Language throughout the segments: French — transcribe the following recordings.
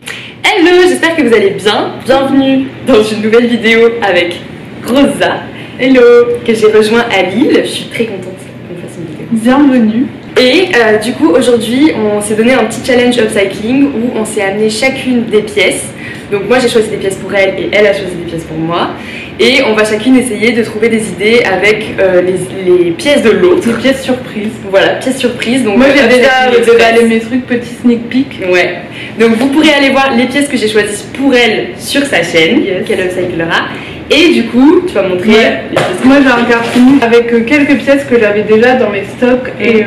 Hello, j'espère que vous allez bien. Bienvenue dans une nouvelle vidéo avec Rosa. Hello, que j'ai rejoint à Lille. Je suis très contente qu'on fasse une vidéo. Bienvenue. Et du coup aujourd'hui on s'est donné un petit challenge upcycling où on s'est amené chacune des pièces. Donc moi j'ai choisi des pièces pour elle et elle a choisi des pièces pour moi. Et on va chacune essayer de trouver des idées avec les pièces de l'autre. Des pièces surprises. Voilà, pièces surprises. Donc moi j'ai déjà déballé mes trucs, petit sneak peek. Ouais. Donc vous pourrez aller voir les pièces que j'ai choisies pour elle sur sa chaîne, qu'elle upcyclera. Et du coup, tu vas montrer les pièces. Moi j'ai un carton avec quelques pièces que j'avais déjà dans mes stocks et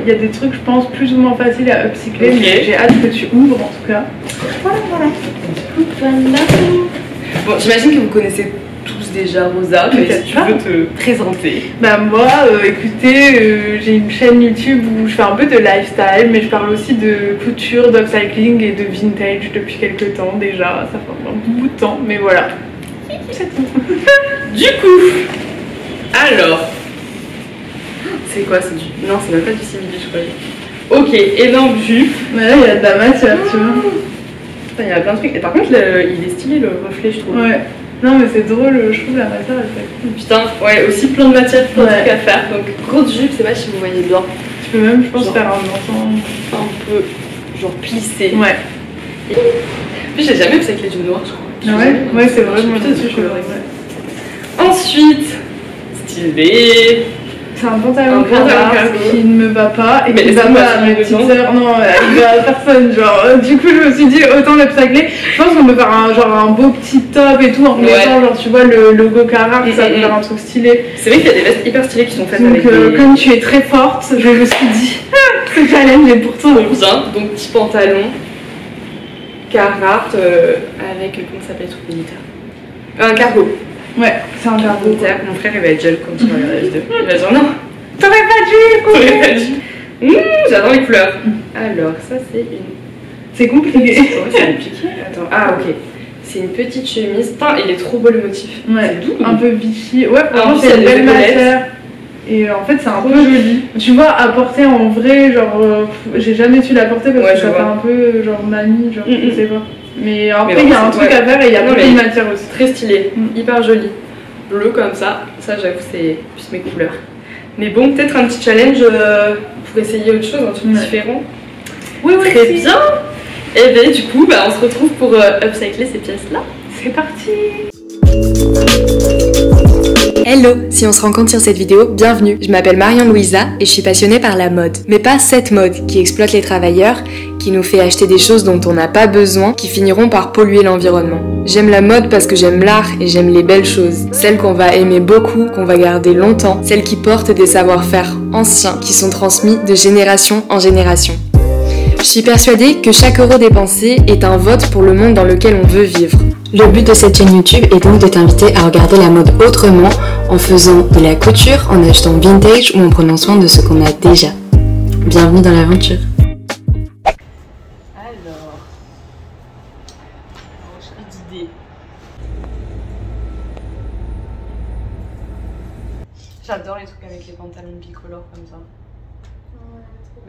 il y a des trucs je pense plus ou moins faciles à upcycler, mais j'ai hâte que tu ouvres en tout cas. Voilà. Bon, j'imagine que vous connaissez tous déjà Rosa, mais si tu veux te présenter. Bah moi, écoutez, j'ai une chaîne YouTube où je fais un peu de lifestyle, mais je parle aussi de couture, d'upcycling et de vintage depuis quelques temps déjà. Ça fait un bout de temps, mais voilà. C'est tout. Du coup, alors, c'est quoi? C'est du... Non, c'est même pas du simili, je crois. Ok, énorme jupe. Mais là, il y a de la matière, tu vois. Putain, il y a plein de trucs. Et par contre, il est stylé le reflet, je trouve. Ouais. Non, mais c'est drôle, je trouve la matière, elle fait cool. Putain, ouais, aussi plein de matière, plein de trucs à faire. Donc, grosse jupe, c'est pas si vous voyez bien. Tu peux même, je pense, genre, faire un ensemble un peu, genre plissé. Ouais. Et... En plus, j'ai jamais upcyclé du noir, je crois. Ah ouais, c'est vrai, moi aussi, je coloré. Ensuite, stylé. C'est un pantalon cargo qui ne me va pas et qui va pas à mes petites sœurs. Non, il va à personne. Genre, du coup, je me suis dit autant l'upcycler. Je pense qu'on peut faire un beau petit top et tout en mettant, genre, tu vois, le logo Carhartt, ça peut faire un truc stylé. C'est vrai qu'il y a des vestes hyper stylées qui sont faites avec des... comme tu es très forte, je me suis dit, ce challenge est pour toi. Bien, donc petit pantalon Carhartt avec, comment ça s'appelle le truc militaire? Un cargo. Ouais, c'est un cargo. Militaire. Mon frère il va être gel quand il va regarder la vidéo. Il va dire non. T'aurais pas dû. J'adore les couleurs. Alors, ça c'est une... C'est compliqué. C'est compliqué. Attends, ah ok. C'est une petite chemise. Putain, il est trop beau le motif. Ouais, c'est doux. un peu Vichy. Ouais, franchement, c'est une belle matière. Et en fait, c'est un peu joli. Tu vois, à porter en vrai, genre, j'ai jamais su la porter parce que ça fait un peu genre mamie, genre, je sais pas. Mais après, il y a un truc à faire et il y a plein de matière aussi. Très stylé, hyper joli. Bleu comme ça, j'avoue, c'est plus mes couleurs. Mais bon, peut-être un petit challenge pour essayer autre chose, un truc différent. Oui, très bien. Et bien, du coup, on se retrouve pour upcycler ces pièces-là. C'est parti. Hello! Si on se rencontre sur cette vidéo, bienvenue! Je m'appelle Marion-Louisa et je suis passionnée par la mode. Mais pas cette mode qui exploite les travailleurs, qui nous fait acheter des choses dont on n'a pas besoin, qui finiront par polluer l'environnement. J'aime la mode parce que j'aime l'art et j'aime les belles choses. Celles qu'on va aimer beaucoup, qu'on va garder longtemps, celles qui portent des savoir-faire anciens, qui sont transmis de génération en génération. Je suis persuadée que chaque euro dépensé est un vote pour le monde dans lequel on veut vivre. Le but de cette chaîne YouTube est donc de t'inviter à regarder la mode autrement, en faisant de la couture, en achetant vintage ou en prenant soin de ce qu'on a déjà. Bienvenue dans l'aventure. Alors, recherche d'idées. J'adore les trucs avec les pantalons bicolores comme ça.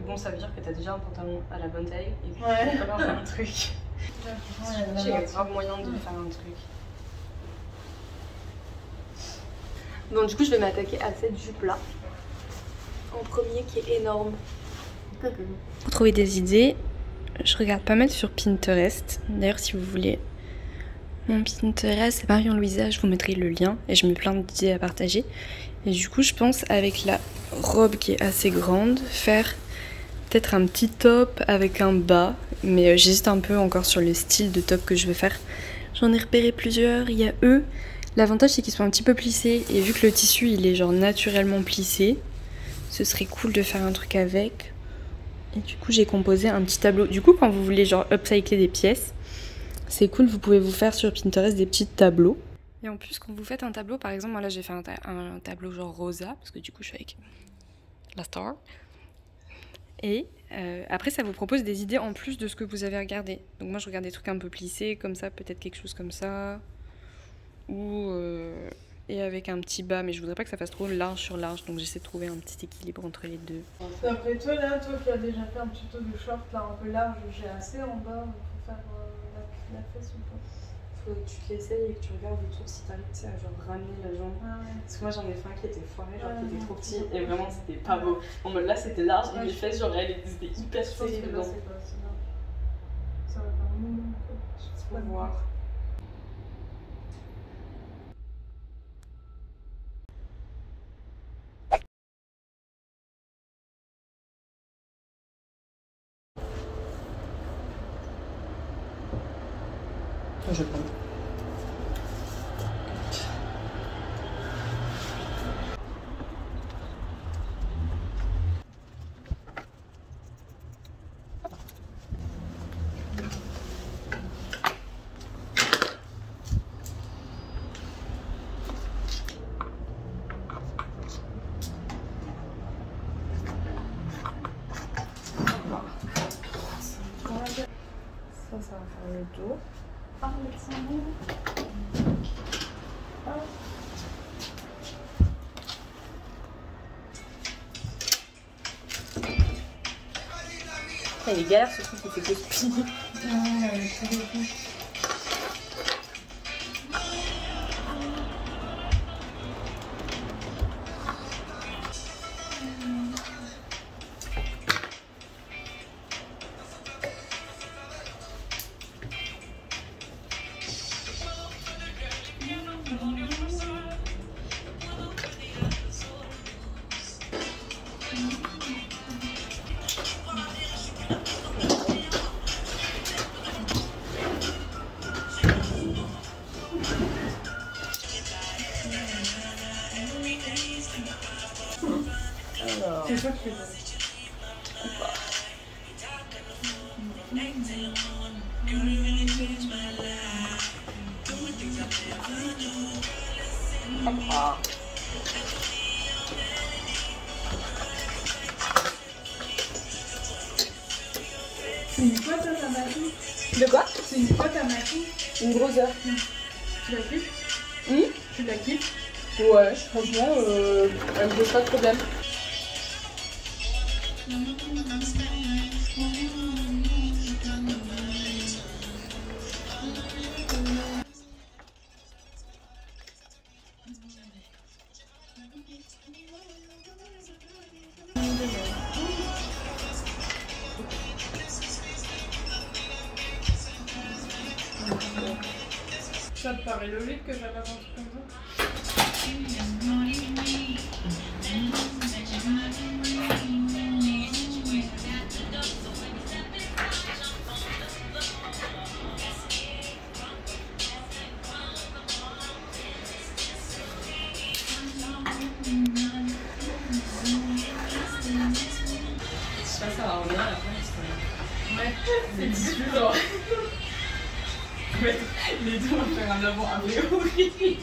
Bon, ça veut dire que t'as déjà un pantalon à la bonne taille et puis tu peux pas faire un truc. J'ai grave moyen de faire un truc. Bon, du coup, je vais m'attaquer à cette jupe-là. En premier, qui est énorme. Pour trouver des idées, je regarde pas mal sur Pinterest. D'ailleurs, si vous voulez, mon Pinterest, c'est Marion-Louisa, je vous mettrai le lien et je mets plein d'idées à partager. Et du coup, je pense, avec la robe qui est assez grande, faire peut-être un petit top avec un bas, mais j'hésite un peu encore sur le style de top que je veux faire. J'en ai repéré plusieurs, il y a eux. L'avantage c'est qu'ils sont un petit peu plissés et vu que le tissu il est genre naturellement plissé, ce serait cool de faire un truc avec. Et du coup j'ai composé un petit tableau. Du coup quand vous voulez genre upcycler des pièces, c'est cool, vous pouvez vous faire sur Pinterest des petits tableaux. Et en plus quand vous faites un tableau, par exemple moi là j'ai fait un tableau genre rosa, parce que du coup je suis avec la star. Et après, ça vous propose des idées en plus de ce que vous avez regardé. Donc moi, je regarde des trucs un peu plissés, comme ça, peut-être quelque chose comme ça. Ou et avec un petit bas, mais je voudrais pas que ça fasse trop large sur large. Donc j'essaie de trouver un petit équilibre entre les deux. Après toi, là, toi qui as déjà fait un tuto de short là un peu large, j'ai assez en bas pour faire la fesse ou pas? Faut que tu te l'essayes et que tu regardes autour si t'arrives à genre ramener la jambe. Parce que moi j'en ai fait un qui était foiré, genre qui était trop petit et vraiment c'était pas beau. En mode là c'était large et mes fesses genre elles étaient hyper serrées dedans. Ça va faire un moment quoi. Faut voir. Je prends. Ça va faire le dos. Il est galère ce truc qui fait que se plier. C'est ça que tu veux. C'est une quoi ta machine? De quoi? C'est une quoi ta machine? Une grosse heure. Tu la kiffes? Tu la kiffes? Ouais, franchement, elle me pose pas de problème. Ça te paraît logique que j'aille un truc comme ça? Ça va revenir à la fin. Ouais, c'est différent. Les deux vont faire un avant-après horrible.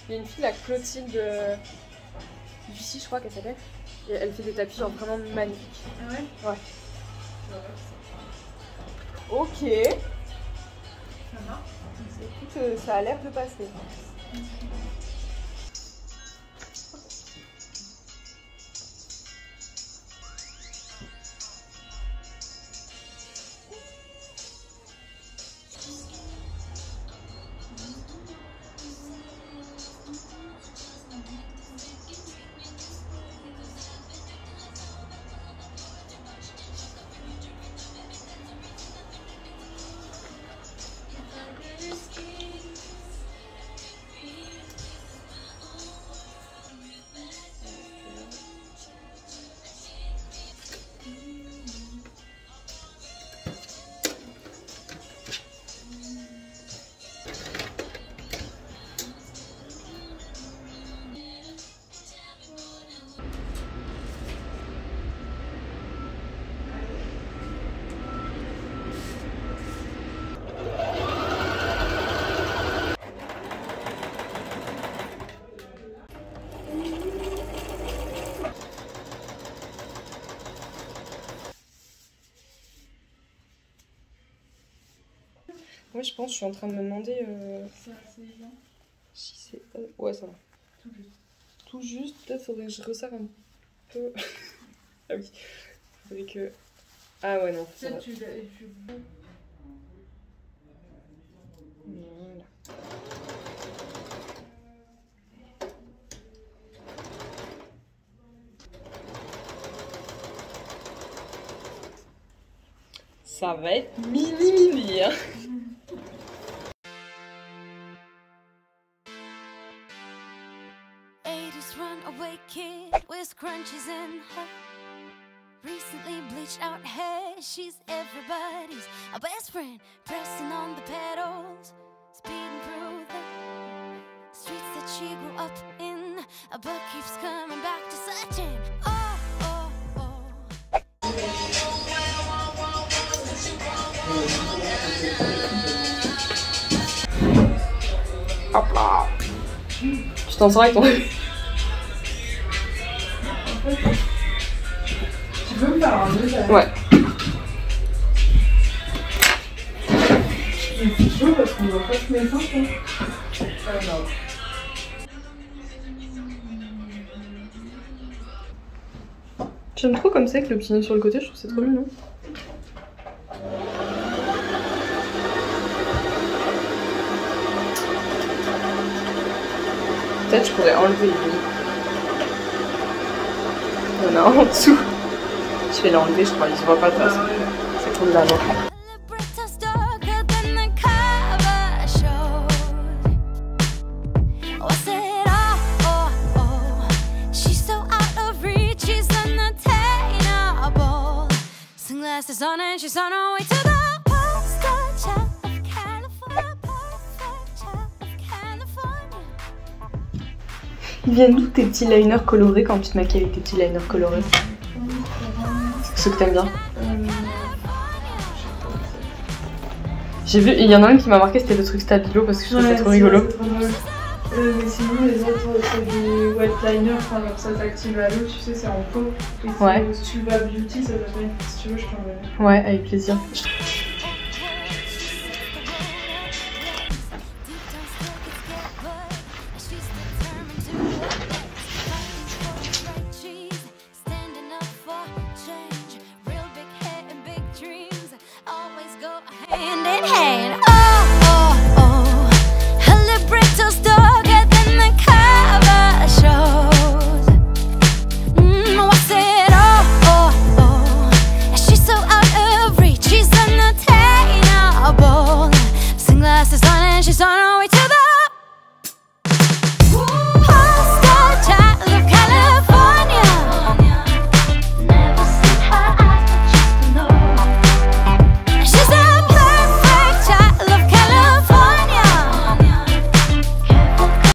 Il y a une fille, la Clotilde Lucie, je crois qu'elle s'appelle. Et elle fait des tapis genre vraiment magnifiques. Ah ouais? Ouais. Ok. Ça va? Écoute, ça a l'air de passer. je pense, je suis en train de me demander C'est assez bien. si c'est... ouais, ça va. Tout juste. Tout juste, peut-être faudrait que je resserre un peu. Ah oui, faudrait que... Ah ouais, non, ça va. Voilà. Ça va être mini hein. Runaway kid with scrunchies in her recently bleached out hair. She's everybody's a best friend, pressing on the pedals, speeding through the streets that she grew up in, but keeps coming back to such an Hop là. Tu t'en sors avec ton... Tu peux me faire un nœud là? Ouais. C'est chaud parce qu'on voit pas tous mes seins, quoi. Non. J'aime trop comme ça avec le petit nœud sur le côté, je trouve c'est trop mignon. Peut-être je pourrais enlever lui. Il y en a en dessous. Je vais l'enlever, je crois, il se voit pas de toute façon. C'est trop de la main. Ils viennent d'où tes petits liners colorés quand tu te maquilles avec tes petits liners colorés? C'est ce que t'aimes bien? J'ai vu, il y en a un qui m'a marqué, c'était le truc Stabilo parce que je trouvais ça trop rigolo. Mais sinon les autres c'est des wet liners, enfin genre ça t'active à l'eau, tu sais c'est en peau. Et ouais. Stuba Beauty, ça s'appelle, si tu veux je t'enverrai. Ouais, avec plaisir.